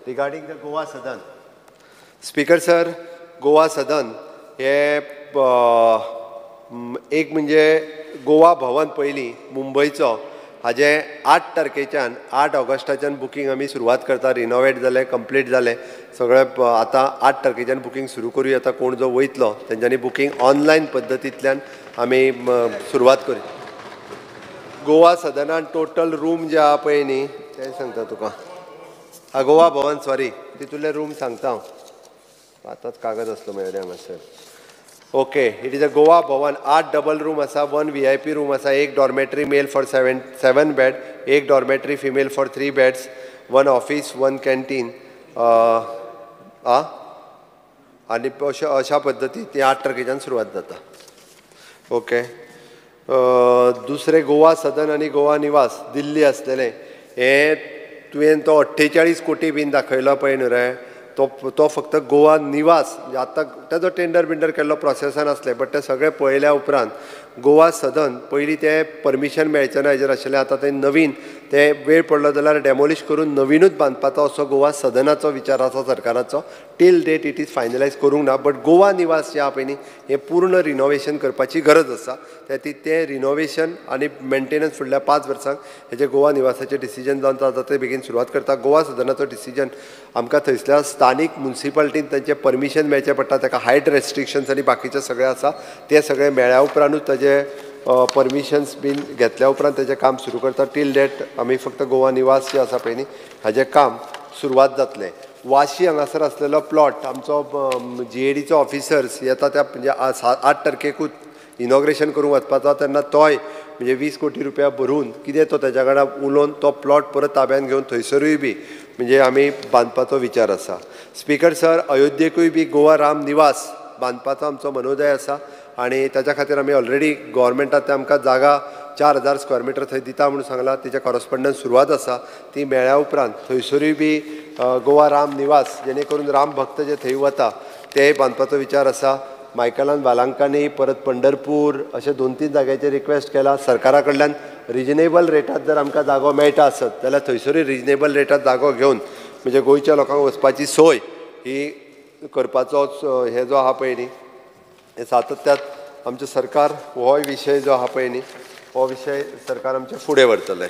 regarding the Goa Sadan. Speaker sir, Goa Sadan हे एक म्हणजे गोवा भवन पयलीं मुंबयचो हाजे 8 तारखेच्यान 8 ऑगस्टाच्यान बुकींग आमी सुरवात करता. रिनोवेट जालें, कंप्लीट जालें सगळें. आतां 8 तारखेच्यान बुकींग सुरू करूया. आतां कोण जो वयतलो तेंच्यांनी बुकींग ऑनलायन पद्दतींतल्यान आमी सुरवात करूया. गोवा सदनान टोटल रूम जे आहा पळय न्ही तें सांगता तुका. गोवा भवन सॉरी तितूंतले रूम सांगता हांव. आतांच कागद आसलो मेळ्ळे हांगासर. Okay, it is a Goa Bhavan. 8 double room आसा, 1 VIP रूम आसा, 1 dormitory male for 7 bed, 1 dormitory female for 3 beds, 1 office, 1 canteen. आनी अशा पद्दतीन ती 8 तारखेच्यान सुरवात जाता. ओके. दुसरे गोवा सदन आनी गोवा निवास दिल्ली आसलेले हे तुवें तो 48 कोटी बीन दाखयलो पळय न्हू रे, तो फक्त गोवा निवास. आतां तेजो टेंडर बिंडर केल्लो प्रोसेसान आसलें, बट ते सगळें पळयल्या उपरांत गोवा सदन पयलीं तें परमिशन मेळचें ना हेजेर आशिल्लें. आतां तें नवीन तें वेळ पडलो जाल्यार डेमोलिश करून नवीनूच बांदपाचो असो गोवा सदनाचो विचार आसा सरकाराचो. Till date it is finalise करूंक ना, बट गोवा निवास जे आहा पळय न्ही हें पूर्ण रिनोवेशन करपाची गरज आसा. तें रिनोवेशन आनी मेंटेनन्स फुडल्या 5 वर्सांक हेजें गोवा निवासाचें डिसिजन जावन जाता ते बेगीन सुरवात करता. गोवा सदनाचो डिसिजन आमकां थंयसल्या स्थानीक मुन्सिपाल्टीन तांचें परमिशन मेळचें पडटा. ताका हायट रेस्ट्रिक्शन्स आनी बाकीचें सगळें आसा. ते सगळें मेळ्ळ्या उपरांतूच ताजें परमिशन्स बीन घेतल्या उपरांत तेजें काम सुरू करता. टील डेट आमी फक्त गोवा निवास जे आसा पळय न्ही हाजें काम सुरवात जातलें. वाशी हांगासर आसलेलो प्लॉट आमचो GADचो ऑफिसर्स येता त्या म्हणजे 8 तारखेकूच इनॉग्रेशन करूंक वचपाचो तेन्ना तोय म्हणजे 20 कोटी रुपया भरून कितें तो तेच्या कडल्यान उलोवन तो प्लॉट परत ताब्यान घेवन थंयसरूय बी म्हणजे आमी बांदपाचो विचार आसा. स्पीकर सर, अयोध्येकूय बी गोवा राम निवास बांदपाचो आमचो मनोदय आसा आनी ताच्या खातीर आमी ऑलरेडी गोवोरमेंटान ते आमकां जागा 4000 स्क्वेअर मिटर थंय दिता म्हणून सांगला. तेच्या कॉरस्पॉन्डन्स सुरवात आसा. ती मेळ्ळ्या उपरांत थंयसरूय बी गोवा राम निवास जेणे करून राम भक्त जे थंय वता तेय बांदपाचो विचार आसा. मायकलान वालांकानी परत पंढरपूर अशे 2-3 जाग्याचेर रिक्वेस्ट केला. सरकारा कडल्यान रिजनेबल रेटात जर आमकां जागो मेळटा आसत जाल्यार थंयसरूय रिजनेबल रेटात जागो घेवन म्हणजे गोंयच्या लोकांक वचपाची सोय ही करपाचो हे जो आहा पळय न्ही हे सातत्यान आमचें सरकार होय विशय जो आहा पळय न्ही हो विशय सरकार आमचे फुडें व्हरतले.